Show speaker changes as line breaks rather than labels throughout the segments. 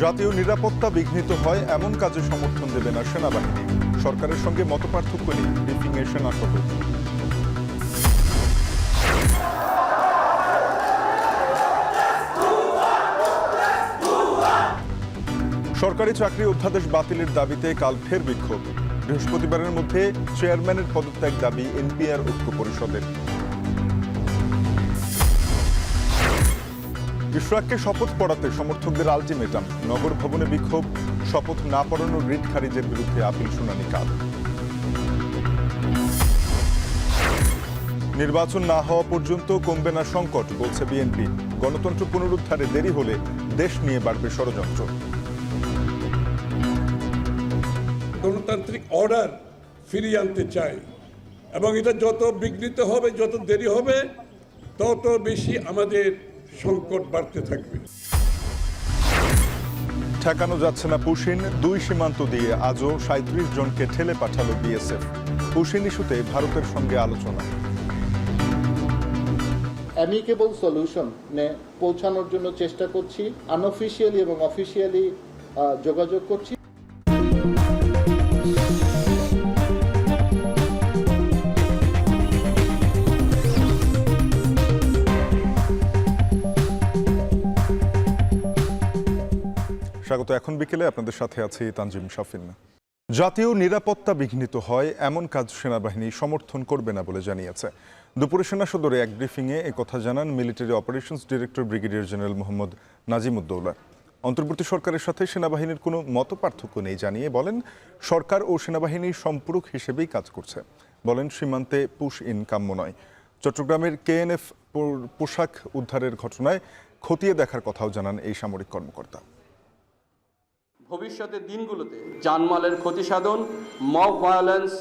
জাতীয় নিরাপত্তা বিঘ্নিত হয় এমন কাজে সমর্থন দেবে না সেনাবাহিনী। সরকারের সঙ্গে মতপার্থক্য নেই ব্রিফিংয়ে সেনা সদর। সরকারি চাকরি অধ্যাদেশ বাতিলের দাবিতে কাল ফের বিক্ষোভ। বৃহস্পতিবারের মধ্যে চেয়ারম্যানের পদত্যাগ দাবি এনপিআর ঐক্য পরিষদের। ইশরাককে শপথ পড়াতে সমর্থকদের আলটিমেটাম। নগর ভবনে বিক্ষোভ, শপথ না পড়ানোর রিট খারিজের বিরুদ্ধে আপিল শুনানি কাল। নির্বাচন না হওয়া পর্যন্ত কমবে না সংকট, বলছে বিএনপি। গণতন্ত্র পুনরুদ্ধারে দেরি হলে দেশ নিয়ে বাড়বে ষড়যন্ত্র।
গণতান্ত্রিক অর্ডার ফিরিয়ে আনতে চাই এবং এটা যত বিঘ্নিত হবে, যত দেরি হবে, তত বেশি আমাদের সংকট বাড়তে থাকবে।
ঠেকানো যাচ্ছে না পুশিন। দুই সীমান্ত দিয়ে আজও ৩৭ জনকে ঠেলে পাঠালো বিএসএফ। পুশিন ইস্যুতে ভারতের সঙ্গে আলোচনা।
অ্যামিকেবল সলিউশন পৌঁছানোর জন্য চেষ্টা করছি। আনঅফিসিয়ালি এবং অফিসিয়ালি যোগাযোগ করছি।
স্বাগত। এখন বিকেলে আপনাদের সাথে আছি তানজিম শাফিন। জাতীয় নিরাপত্তা বিঘ্নিত হয় এমন কাজ সেনাবাহিনী সমর্থন করবে না বলে জানিয়েছে। দুপুরে সেনা সদরে এক ব্রিফিংয়ে একথা জানান military operations director brigadier general Mohammad Nazimuddoula. অন্তর্বর্তী সরকারের সাথে সেনাবাহিনীর কোনো মতপার্থক্য নেই জানিয়ে বলেন, সরকার ও সেনাবাহিনী সম্পূরক হিসেবেই কাজ করছে। বলেন, সীমান্তে পুশ ইন কাম্য নয়। চট্টগ্রামের কেএনএফ পোশাক উদ্ধারের ঘটনায় খতিয়ে দেখার কথাও জানান এই সামরিক কর্মকর্তা।
ভবিষ্যতের দিনগুলোতে জানমালের ক্ষতি সাধন, মব ভায়োলেন্স,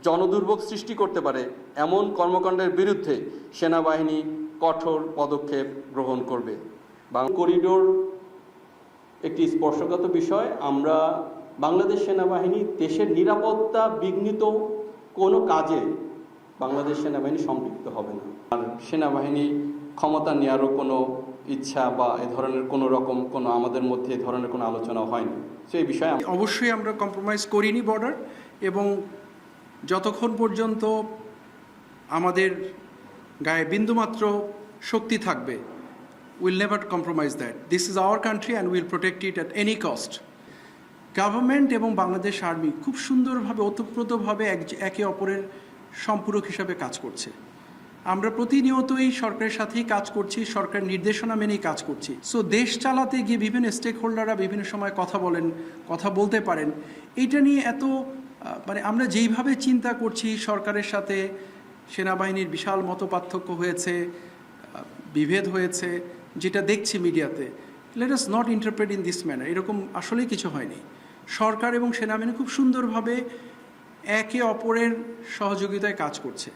জনদুর্ভোগ সৃষ্টি করতে পারে এমন কর্মকাণ্ডের বিরুদ্ধে সেনাবাহিনী কঠোর পদক্ষেপ গ্রহণ করবে। করিডোর একটি স্পর্শকাতর বিষয়। আমরা বাংলাদেশ সেনাবাহিনী দেশের নিরাপত্তা বিঘ্নিত কোনো কাজে বাংলাদেশ সেনাবাহিনী সম্পৃক্ত হবে না। আর সেনাবাহিনী ক্ষমতা নেওয়ারও কোনো ইচ্ছা বা এ ধরনের কোনো আমাদের মধ্যে এ ধরনের কোনো আলোচনা হয়নি। সেই বিষয়ে
অবশ্যই আমরা কম্প্রোমাইজ করিনি বর্ডার, এবং যতক্ষণ পর্যন্ত আমাদের গায়ে বিন্দুমাত্র শক্তি থাকবে, will never compromise that. This is our country and will protect it at any cost. Government এবং বাংলাদেশ আর্মি খুব সুন্দরভাবে, ওতপ্রোতভাবে একে অপরের সম্পূরক হিসাবে কাজ করছে। আমরা প্রতিনিয়তই সরকারের সাথেই কাজ করছি, সরকার নির্দেশনা মেনেই কাজ করছি। সো দেশ চালাতে গিয়ে বিভিন্ন স্টেক হোল্ডাররা বিভিন্ন সময় কথা বলতে পারেন। এইটা নিয়ে আমরা যেইভাবে চিন্তা করছি, সরকারের সাথে সেনাবাহিনীর বিশাল মতপার্থক্য হয়েছে, বিভেদ হয়েছে, যেটা দেখছি মিডিয়াতে, let us not interpret in this manner. এরকম আসলেই কিছু হয়নি। সরকার এবং সেনাবাহিনী খুব সুন্দরভাবে একে অপরের সহযোগিতায় কাজ করছে।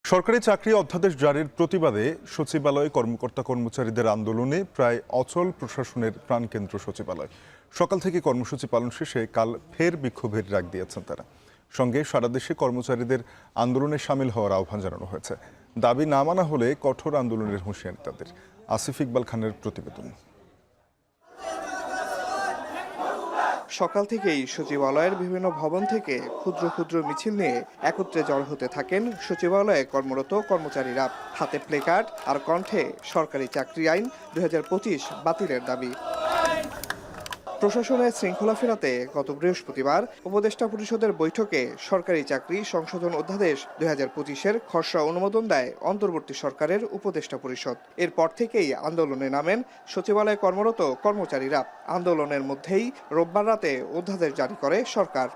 সরকারি চাকরি অধ্যাদেশ জারির প্রতিবাদে সচিবালয়ে কর্মকর্তা কর্মচারীদের আন্দোলনে প্রায় অচল প্রশাসনের প্রাণকেন্দ্র সচিবালয়। সকাল থেকে কর্মসূচি পালন শেষে কাল ফের বিক্ষোভের ডাক দিয়েছেন তারা। সঙ্গে সারা দেশে কর্মচারীদের আন্দোলনে সামিল হওয়ার আহ্বান জানানো হয়েছে। দাবি না মানা হলে কঠোর আন্দোলনের হুঁশিয়ারি তাদের। আসিফ ইকবাল খানের প্রতিবেদন।
সকাল থেকেই সচিবালয়ের বিভিন্ন ভবন থেকে ক্ষুদ্র ক্ষুদ্র মিছিল নিয়ে একত্রে জড়ো হতে থাকেন সচিবালয়ে কর্মরত কর্মচারীরা। হাতে প্লেকার্ড আর কণ্ঠে সরকারি চাকরি আইন ২০২৫ বাতিলের দাবি। প্রশাসনের শৃঙ্খলা ফেরাতে গত বৃহস্পতিবার উপদেষ্টা পরিষদের বৈঠকে সরকারি চাকরি সংশোধন অধ্যাদেশ ২০২৫-এর খসড়া অনুমোদন দেয় অন্তর্বর্তী সরকারের উপদেষ্টা পরিষদ। এরপর থেকেই আন্দোলনে নামেন সচিবালয়ে কর্মরত কর্মচারীরা। আন্দোলনের মধ্যেই রোববার রাতে অধ্যাদেশ জারি করে সরকার।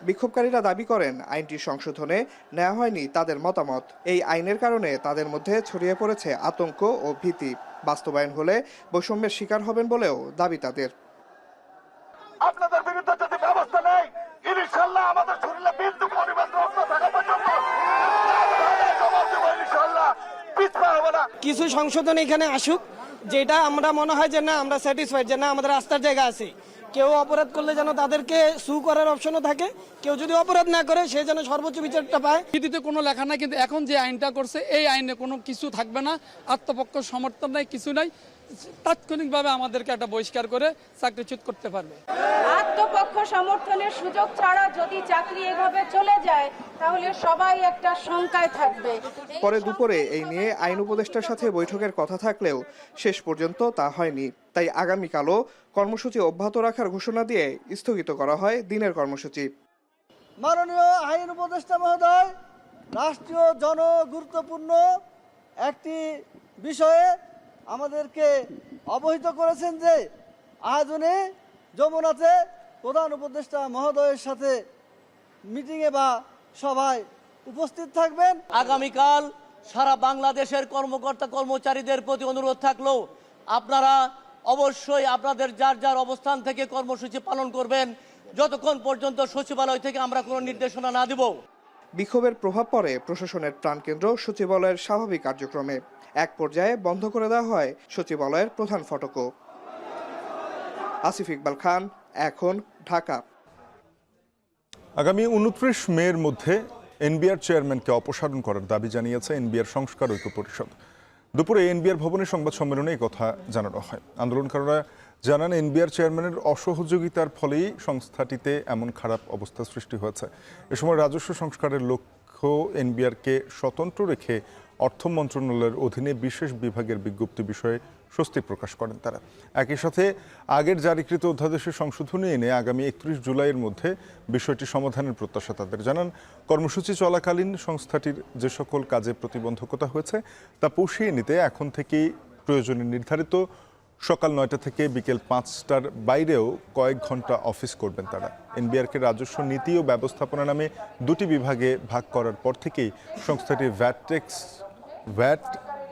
বিক্ষোভকারীরা দাবি করেন, আইনটি সংশোধনে নেওয়া হয়নি তাদের মতামত। এই আইনের কারণে তাদের মধ্যে ছড়িয়ে পড়েছে আতঙ্ক ও ভীতি। বাস্তবায়ন হলে বৈষম্যের শিকার হবেন বলেও দাবি তাদের।
আপনাদের বিরুদ্ধে যদি ব্যবস্থা নেই, ইনশাআল্লাহ আমাদের শরীরে বিন্দু পরিমাণ রক্ত থাকা পর্যন্ত ইনশাআল্লাহ পিছপা হবে না।
কিছু সংশোধন এখানে আসুক, যেটা আমরা মনে হয় যে না, আমরা স্যাটিসফাইড যে না, আমাদের রাস্তার জায়গা আছে। কেউ অপরাধ করলে যেন তাদেরকে সু করার অপশনও থাকে, কেউ যদি অপরাধ না করে সে যেন সর্বোচ্চ বিচারটা পায়।
বিধিতে কোনো লেখা নাই, কিন্তু এখন যে আইনটা করছে এই আইনে কোনো কিছু থাকবে না, আত্মপক্ষ সমর্থন নাই, কিছু নাই। তাৎক্ষণিকভাবে আমাদেরকে একটা বহিষ্কার করে চাকরিচ্যুত করতে পারবে।
আত্মপক্ষ সমর্থনের সুযোগ ছাড়া যদি চাকরি এভাবে চলে যায় তাহলে সবাই একটা শঙ্কায় থাকবে।
পরে দুপুরে এই নিয়ে আইন উপদেষ্টার সাথে বৈঠকের কথা থাকলেও শেষ পর্যন্ত তা হয়নি। তাই আগামীকালও কর্মসূচি অব্যাহত রাখার ঘোষণা দিয়ে স্থগিত করা হয় দিনের কর্মসূচি।
মাননীয় আইন উপদেষ্টা মহোদয় রাষ্ট্রীয় জনগুরুত্বপূর্ণ একটি বিষয়ে আমাদেরকে অবহিত করেছেন যে আয়োজনে যমুনাতে প্রধান উপদেষ্টা মহোদয়ের সাথে মিটিংয়ে বা সভায় উপস্থিত থাকবেন।
আগামীকাল সারা বাংলাদেশের কর্মকর্তা কর্মচারীদের প্রতি অনুরোধ থাকলো আপনারা অবশ্যই আপনাদের যার যার অবস্থান থেকে কর্মসূচি পালন করবেন যতক্ষণ পর্যন্ত সচিবালয় থেকে আমরা কোনো নির্দেশনা না দেব।
বিক্ষোভের প্রভাব পড়ে প্রশাসনের প্রাণকেন্দ্র সচিবালয়ের স্বাভাবিক কার্যক্রমে। এক পর্যায়ে বন্ধ করে দেওয়া হয় সচিবালয়ের প্রধান ফটকও। আসিফ ইকবাল খান, এখন, ঢাকা।
আগামী 29 মের মধ্যে এনবিআর চেয়ারম্যানকে অপসারণ করার দাবি জানিয়েছে এনবিআর সংস্কার ঐক্য পরিষদ। দুপুরে এনবিআর ভবনে সংবাদ সম্মেলনে এই কথা জানানো হয়। আন্দোলনকারীরা জানান এনবিআর চেয়ারম্যানের অসহযোগিতার ফলেই সংস্থাটিতে এমন খারাপ অবস্থা সৃষ্টি হয়েছে। এ সময় রাজস্ব সংস্কারের লক্ষ্য এনবিআরকে স্বতন্ত্র রেখে অর্থ মন্ত্রণালয়ের অধীনে বিশেষ বিভাগের বিজ্ঞপ্তি বিষয়ে স্বস্তি প্রকাশ করেন তারা। একই সাথে আগের জারিকৃত অধ্যাদেশের সংশোধনী এনে আগামী 31 জুলাইয়ের মধ্যে বিষয়টি সমাধানের প্রত্যাশা তাদের। জানান কর্মসূচি চলাকালীন সংস্থাটির যে সকল কাজে প্রতিবন্ধকতা হয়েছে তা পুষিয়ে নিতে এখন থেকেই প্রয়োজনে নির্ধারিত সকাল 9টা থেকে বিকেল 5টার বাইরেও কয়েক ঘন্টা অফিস করবেন তারা। এনবিআরকে রাজস্ব নীতি ও ব্যবস্থাপনা নামে দুটি বিভাগে ভাগ করার পর থেকেই সংস্থাটির ভ্যাট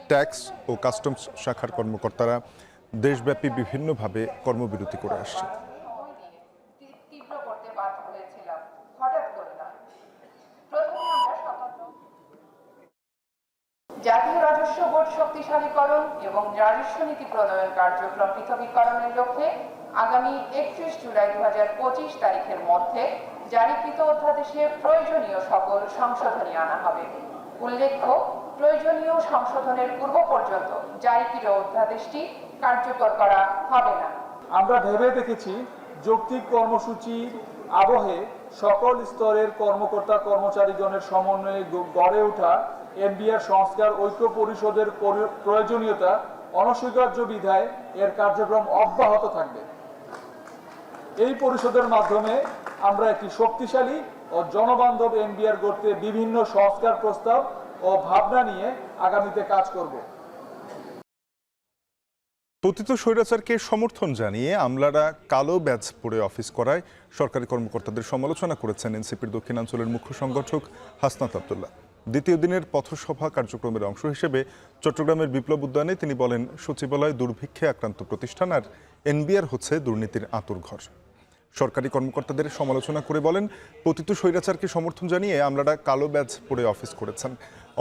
ট্যাক্স ও কাস্টমস শাখার কর্মকর্তারা দেশব্যাপী বিভিন্নভাবে কর্মবিরতি করে আসছে।
জাতীয় রাজস্ব বোর্ড শক্তিশালীকরণ এবং রাজস্ব নীতি প্রণয়ন কার্যক্রম পৃথকীকরণের লক্ষ্যে আগামী 31 জুলাই 2025 তারিখের মধ্যে জারিকৃত অধ্যাদেশে প্রয়োজনীয় সকল সংশোধনী আনা হবে। উল্লেখ্য, প্রয়োজনীয় সংশোধনের পূর্ব পর্যন্ত জারিকৃত অধ্যাদেশটি কার্যকর করা হবে না।
আমরা ভেবে দেখেছি যৌক্তিক কর্মসূচি আবহে সকল স্তরের কর্মকর্তা কর্মচারীগণের সমন্বয়ে গড়ে ওঠা এনবিআর সংস্কার ঐক্য পরিষদের প্রয়োজনীয়তা অনস্বীকার্য বিধায় এর কার্যক্রম অব্যাহত থাকবে। এই পরিষদের মাধ্যমে আমরা একটি শক্তিশালী ও জনবান্ধব এনবিআর গড়তে বিভিন্ন সংস্কার প্রস্তাব ও ভাবনা নিয়ে আগামীতে কাজ করব।
পতিত স্বৈরাচারকে সমর্থন জানিয়ে আমলারা কালো ব্যাজ পরে অফিস করায় সরকারি কর্মকর্তাদের সমালোচনা করেছেন এনসিপির দক্ষিণাঞ্চলের মুখ্য সংগঠক হাসনাত আব্দুল্লাহ। দ্বিতীয় দিনের পথসভা কার্যক্রমের অংশ হিসেবে চট্টগ্রামের বিপ্লব উদ্যানে তিনি বলেন, সচিবালয় দুর্ভিক্ষে আক্রান্ত প্রতিষ্ঠান আর এনবিআর হচ্ছে দুর্নীতির আঁতুড়ঘর। সরকারি কর্মকর্তাদের সমালোচনা করে বলেন, পতিত স্বৈরাচারকে সমর্থন জানিয়ে আমলারা কালো ব্যাজ পরে অফিস করেছেন।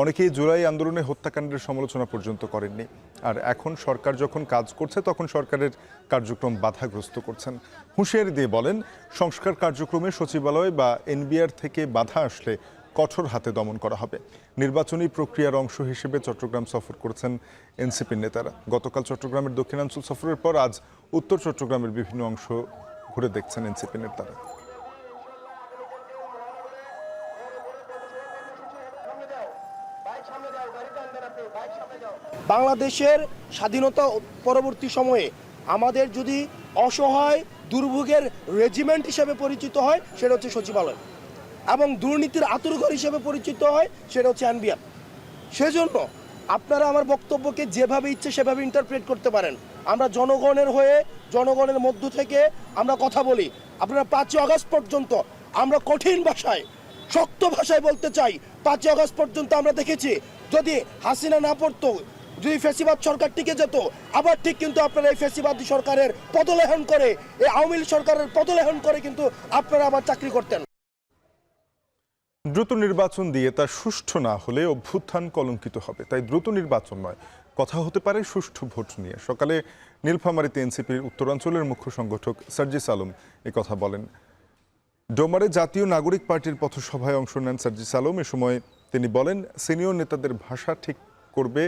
অনেকেই জুলাই আন্দোলনে হত্যাকাণ্ডের সমালোচনা পর্যন্ত করেননি। আর এখন সরকার যখন কাজ করছে তখন সরকারের কার্যক্রম বাধাগ্রস্ত করছেন। হুঁশিয়ারি দিয়ে বলেন, সংস্কার কার্যক্রমে সচিবালয় বা এনবিআর থেকে বাধা আসলে কঠোর হাতে দমন করা হবে। নির্বাচনী প্রক্রিয়ার অংশ হিসেবে চট্টগ্রাম সফর করেছেন এনসিপির নেতারা। গতকাল চট্টগ্রামের দক্ষিণাঞ্চল সফরের পর আজ উত্তর চট্টগ্রামের বিভিন্ন অংশ ঘুরে দেখছেন এনসিপি নেতারা।
বাংলাদেশের স্বাধীনতা পরবর্তী সময়ে আমাদের যদি অসহায় দুর্ভোগের রেজিমেন্ট হিসেবে পরিচিত হয় সেটা হচ্ছে সচিবালয়, এবং দুর্নীতির আঁতুড়ঘর হিসেবে পরিচিত হয় সেটা হচ্ছে এনবিআর। সেজন্য আপনারা আমার বক্তব্যকে যেভাবে ইচ্ছে সেভাবে ইন্টারপ্রেট করতে পারেন। আমরা জনগণের হয়ে জনগণের মধ্য থেকে আমরা কথা বলি। আপনারা 5 আগস্ট পর্যন্ত আমরা কঠিন ভাষায় শক্ত ভাষায় বলতে চাই, 5 আগস্ট পর্যন্ত আমরা দেখেছি যদি হাসিনা না পড়তো, যদি ফ্যাসিবাদ সরকার টিকে যেত, আবার ঠিক কিন্তু আপনারা এই ফ্যাসিবাদী সরকারের পদলেহন করে, এই আওয়ামী লীগ সরকারের পদলেহন করে কিন্তু আপনারা আবার চাকরি করতেন।
দ্রুত নির্বাচন দিয়ে তা সুষ্ঠু না হলে অভ্যুত্থান কলঙ্কিত হবে। তাই দ্রুত নির্বাচন নয়, কথা হতে পারে সুষ্ঠু ভোট নিয়ে। সকালে নীলফামারীতে এনসিপির উত্তরাঞ্চলের মুখ্য সংগঠক সার্জিস আলম কথা বলেন। ডোমারে জাতীয় নাগরিক পার্টির পথসভায় অংশ নেন সার্জিস আলম। এ সময় তিনি বলেন, সিনিয়র নেতাদের ভাষা ঠিক করবে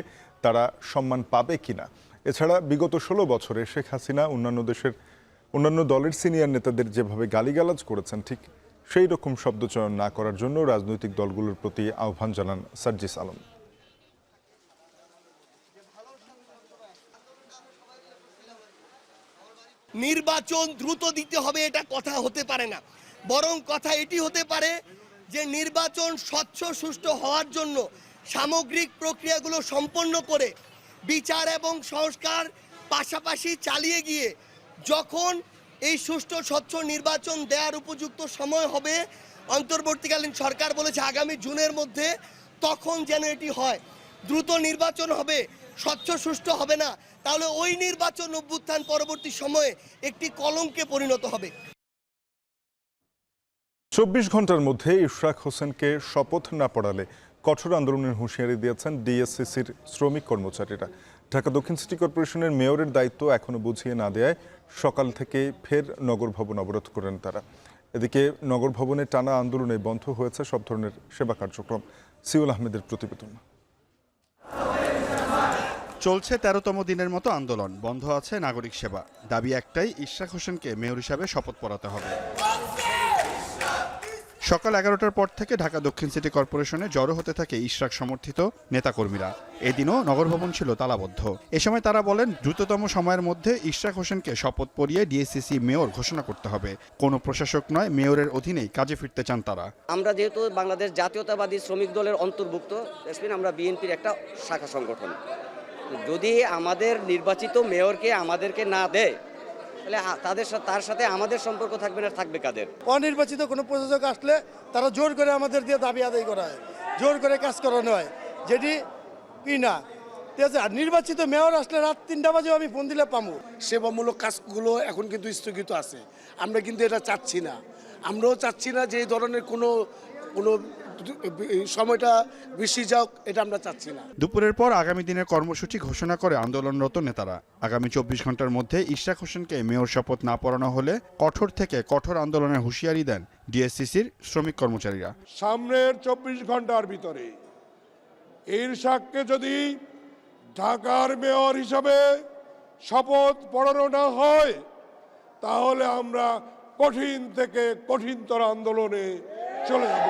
তারা সম্মান পাবে কিনা। এছাড়া বিগত 16 বছরে শেখ হাসিনা অন্যান্য দলের সিনিয়র নেতাদের যেভাবে গালিগালাজ করেছেন, ঠিক সেই রকম শব্দচয়ন না করার জন্য রাজনৈতিক দলগুলোর প্রতি আহ্বান জানান সার্জিস আলম।
নির্বাচন দ্রুত দিতে হবে এটা কথা হতে পারে না, বরং কথা এটি হতে পারে যে নির্বাচন স্বচ্ছ সুষ্ঠু হওয়ার জন্য সামগ্রিক প্রক্রিয়াগুলো সম্পন্ন করে বিচার এবং সংস্কার পাশাপাশি চালিয়ে গিয়ে যখন এই সুষ্ঠু স্বচ্ছ নির্বাচন দেওয়ার উপযুক্ত সময় হবে, অন্তর্বর্তীকালীন সরকার বলেছে আগামী জুনের মধ্যে, তখন যেন এটি হয়। দ্রুত নির্বাচন হবে, স্বচ্ছ সুষ্ঠু হবে না, তাহলে ওই নির্বাচন অভ্যুত্থান পরবর্তী সময়ে একটি কলঙ্কে পরিণত হবে।
24 ঘন্টার মধ্যে ইশরাক হোসেনকে শপথ না পড়ালে কঠোর আন্দোলনের হুঁশিয়ারি দিয়েছেন ডিএসসিসির শ্রমিক কর্মচারীরা। ঢাকা দক্ষিণ সিটি কর্পোরেশনের মেয়রের দায়িত্ব এখনো বুঝিয়ে না দেয়ায় সকাল থেকে ফের নগর ভবন অবরোধ করেন তারা। এদিকে নগর ভবনে টানা আন্দোলনে বন্ধ হয়েছে সব ধরনের সেবা কার্যক্রম। সিউল আহমেদের প্রতিবেদন।
চলছে 13তম দিনের মতো আন্দোলন, বন্ধ আছে নাগরিক সেবা। দাবি একটাই, ইশরাক হোসেনকে মেয়র হিসাবে শপথ পড়াতে হবে। সকাল 11টার পর থেকে ঢাকা দক্ষিণ সিটি কর্পোরেশনে জড়ো হতে থাকে ইশরাক সমর্থিত নেতাকর্মীরা। এদিনও নগর ভবন ছিল তালাবদ্ধ। এ সময় তারা বলেন, দ্রুততম সময়ের মধ্যে ইশরাক হোসেনকে শপথ পড়িয়ে ডিএসসিসি মেয়র ঘোষণা করতে হবে। কোনো প্রশাসক নয়, মেয়রের অধীনেই কাজে ফিরতে চান তারা।
আমরা যেহেতু বাংলাদেশ জাতীয়তাবাদী শ্রমিক দলের অন্তর্ভুক্ত, আমরা বিএনপির একটা শাখা সংগঠন। যদি আমাদের নির্বাচিত মেয়রকে আমাদেরকে না দেয়, তাহলে তার সাথে আমাদের সম্পর্ক থাকবে না, থাকবে কাদের?
অনির্বাচিত কোনো প্রশাসক আসলে তারা জোর করে আমাদের দিয়ে দাবি আদায় করা হয়, জোর করে কাজ করানো হয়, যেটি কি না। ঠিক আছে, আর নির্বাচিত মেয়র আসলে রাত 3টা বাজে আমি ফোন দিলে পাবো।
সেবামূলক কাজগুলো এখন কিন্তু স্থগিত আছে। আমরা কিন্তু এটা চাচ্ছি না, আমরাও চাচ্ছি না যে এই ধরনের কোনো সময়টা বেশি যাক, এটা আমরা চাচ্ছি না।
দুপুরের পর আগামী দিনের কর্মসূচি ঘোষণা করে আন্দোলনরত নেতারা। আগামী 24 ঘন্টার মধ্যে ইশরাক হোসেনকে মেয়র শপথ না পড়ানো হলে কঠোর থেকে কঠোর আন্দোলনের হুঁশিয়ারি দেন ডিএসসিসির শ্রমিক কর্মচারীরা।
সামনের 24 ঘন্টার ভিতরে ইশরাককে যদি ঢাকার মেয়র হিসাবে শপথ পড়ানো না হয়, তাহলে আমরা কঠিন থেকে কঠিনতর আন্দোলনে চলে যাব।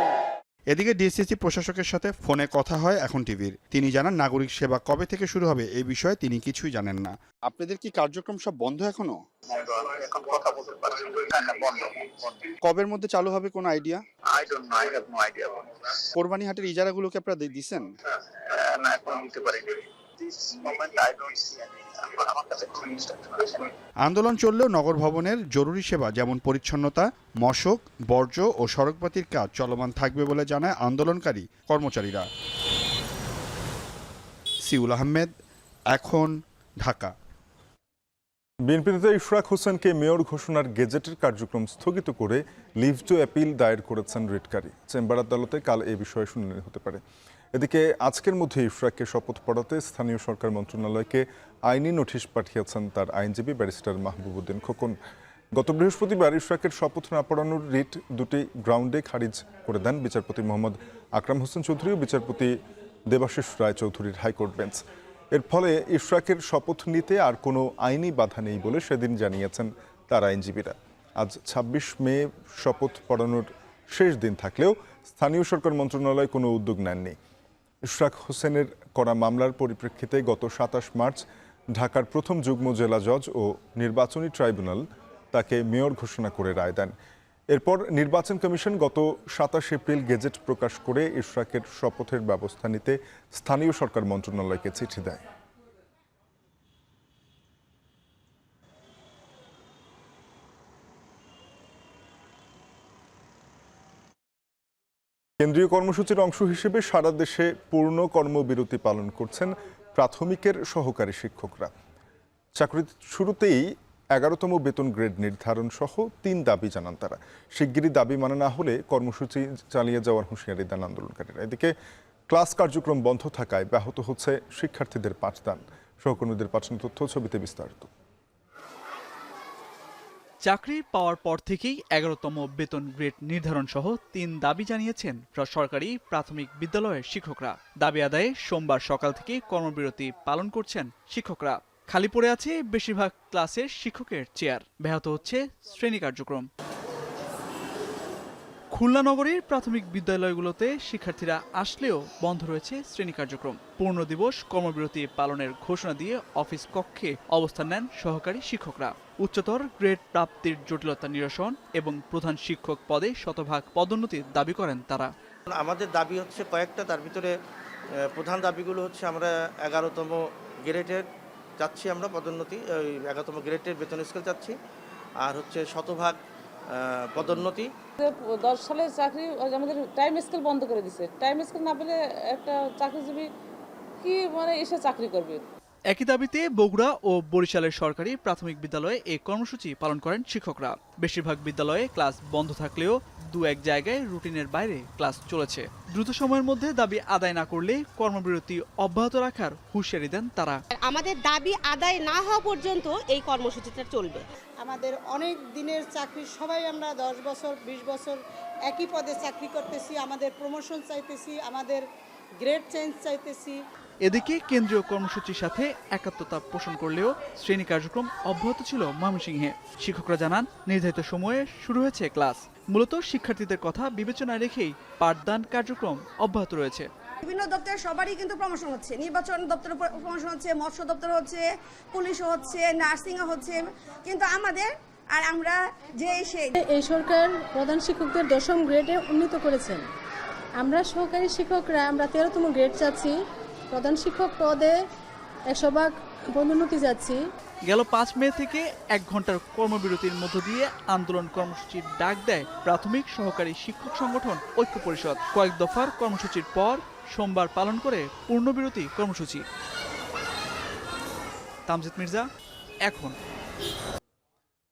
এদিকে ডিএসসিসি প্রশাসকের সাথে ফোনে কথা হয় এখন টিভির। তিনি জানান, নাগরিক সেবা কবে থেকে শুরু হবে এই বিষয়ে তিনি কিছুই জানেন না। আপনাদের কি কার্যক্রম সব বন্ধ এখনো? কবের মধ্যে চালু হবে কোনো আইডিয়া? কোরবানি হাটের ইজারাগুলোকে আপনারা দিচ্ছেন? আন্দোলন চললেও নগর ভবনের জরুরি সেবা যেমন পরিচ্ছন্নতা, মশক, বর্জ্য ও সড়কবাতির কাজ চলমান থাকবে বলে জানায় আন্দোলনকারী কর্মচারীরা। সিউল আহমেদ, এখন, ঢাকা।
বিএনপি নেতা ইশরাক হোসেনকে মেয়র ঘোষণার গেজেটের কার্যক্রম স্থগিত করে লিভ টু অ্যাপিল দায়ের করেছেন রিটকারী। চেম্বার আদালতে কাল এ বিষয়ে শুনানি হতে পারে। এদিকে আজকের মধ্যে ইশরাককে শপথ পড়াতে স্থানীয় সরকার মন্ত্রণালয়কে আইনি নোটিশ পাঠিয়েছেন তার আইনজীবী ব্যারিস্টার মাহবুবুদ্দিন খোকন। গত বৃহস্পতিবার ইশরাকের শপথ না পড়ানোর রিট দুটি গ্রাউন্ডে খারিজ করে দেন বিচারপতি মোহাম্মদ আকরাম হোসেন চৌধুরী ও বিচারপতি দেবাশিস রায় চৌধুরীর হাইকোর্ট বেঞ্চ। এর ফলে ইশরাকের শপথ নিতে আর কোনো আইনি বাধা নেই বলে সেদিন জানিয়েছেন তার আইনজীবীরা। আজ 26 মে শপথ পড়ানোর শেষ দিন থাকলেও স্থানীয় সরকার মন্ত্রণালয় কোনো উদ্যোগ নেননি। ইশরাক হোসেনের করা মামলার পরিপ্রেক্ষিতে গত 27 মার্চ ঢাকার প্রথম যুগ্ম জেলা জজ ও নির্বাচনী ট্রাইব্যুনাল তাকে মেয়র ঘোষণা করে রায় দেন। এরপর নির্বাচন কমিশন গত 27 এপ্রিল গেজেট প্রকাশ করে ইশরাকের শপথের ব্যবস্থা নিতে স্থানীয় সরকার মন্ত্রণালয়কে চিঠি দেয়। কেন্দ্রীয় কর্মসূচির অংশ হিসেবে সারা দেশে পূর্ণ কর্মবিরতি পালন করছেন প্রাথমিকের সহকারী শিক্ষকরা। চাকরি শুরুতেই 11তম বেতন গ্রেড নির্ধারণ সহ 3 দাবি জানান তারা। শিগগিরই দাবি মানা না হলে কর্মসূচি চালিয়ে যাওয়ার হুঁশিয়ারি দেন আন্দোলনকারীরা। এদিকে ক্লাস কার্যক্রম বন্ধ থাকায় ব্যাহত হচ্ছে শিক্ষার্থীদের পাঠদান। সহকর্মীদের পাঠানো তথ্য ছবিতে বিস্তারিত।
চাকরি পাওয়ার পর থেকেই 11তম বেতন গ্রেড নির্ধারণ সহ 3 দাবি জানিয়েছেন সরকারি প্রাথমিক বিদ্যালয়ের শিক্ষকরা। দাবি আদায়ে সোমবার সকাল থেকে কর্মবিরতি পালন করছেন শিক্ষকরা। খালি পড়ে আছে বেশিরভাগ ক্লাসের শিক্ষকের চেয়ার, ব্যাহত হচ্ছে শ্রেণী কার্যক্রম। খুলনা নগরীর প্রাথমিক বিদ্যালয়গুলোতে শিক্ষার্থীরা আসলেও বন্ধ রয়েছে শ্রেণী কার্যক্রম। পূর্ণ দিবস কর্মবিরতি পালনের ঘোষণা দিয়ে অফিস কক্ষে অবস্থান নেন সহকারী শিক্ষকরা। উচ্চতর গ্রেড প্রাপ্তির জটিলতা নিরসন এবং প্রধান শিক্ষক পদে শতভাগ পদোন্নতির দাবি করেন তারা।
আমাদের দাবি হচ্ছে কয়েকটা, তার ভিতরে প্রধান দাবিগুলো হচ্ছে আমরা 11তম গ্রেডের চাচ্ছি, আমরা পদোন্নতি 11তম গ্রেডের বেতন স্কেল চাচ্ছি, আর হচ্ছে শতভাগ পদোন্নতি।
10 সালের চাকরি আমাদের টাইম স্কেল বন্ধ করে দিছে। টাইম স্কেল না পেলে একটা চাকরিজীবী কি এসে চাকরি করবে।
একই দাবিতে বগুড়া ও বরিশালের সরকারি প্রাথমিক বিদ্যালয়ে এই কর্মসূচি পালন করেন শিক্ষকরা। বেশিরভাগ বিদ্যালয়ে ক্লাস বন্ধ থাকলেও দু এক জায়গায় রুটিনের বাইরে ক্লাস চলেছে। দ্রুত সময়ের মধ্যে দাবি আদায় না করলে কর্মবিরতি অব্যাহত রাখার হুঁশিয়ারি দেন তারা।
আমাদের দাবি আদায় না হওয়া পর্যন্ত এই কর্মসূচিটা চলবে।
আমাদের অনেক দিনের চাকরি, সবাই আমরা 10 বছর 20 বছর একই পদে চাকরি করতেছি, আমাদের প্রমোশন চাইতেছি, আমাদের গ্রেড চেঞ্জ চাইতেছি।
এদিকে কেন্দ্রীয় কর্মসূচির সাথে একাত্মতা পোষণ করলেও শ্রেণী কার্যক্রম অব্যাহত ছিল ময়মনসিংহে। শিক্ষকরা জানান নির্ধারিত সময়ে শুরু হয়েছে ক্লাস। মূলত শিক্ষার্থীদের কথা বিবেচনায় রেখেই পাঠদান কার্যক্রম অব্যাহত রয়েছে।
বিভিন্ন দপ্তরে সবারই কিন্তু প্রমোশন হচ্ছে, নির্বাচন দপ্তরে প্রমোশন হচ্ছে, মৎস্য দপ্তরে হচ্ছে, পুলিশও হচ্ছে, নার্সিংও হচ্ছে, কিন্তু আমাদের আর আমরা যে
এই সরকার প্রধান শিক্ষকদের 10ম গ্রেডে উন্নীত করেছেন। আমরা সহকারী শিক্ষকরা আমরা 13তম গ্রেড চাচ্ছি, প্রধান শিক্ষক পদে 100% পদোন্নতি যাচ্ছি।
গেল 5 মে থেকে 1 ঘন্টার কর্মবিরতির মধ্য দিয়ে আন্দোলন কর্মসূচির ডাক দেয় প্রাথমিক সহকারী শিক্ষক সংগঠন ঐক্য পরিষদ। কয়েক দফার কর্মসূচির পর সোমবার পালন করে পূর্ণবিরতি কর্মসূচি। তামজিদ মির্জা, এখন।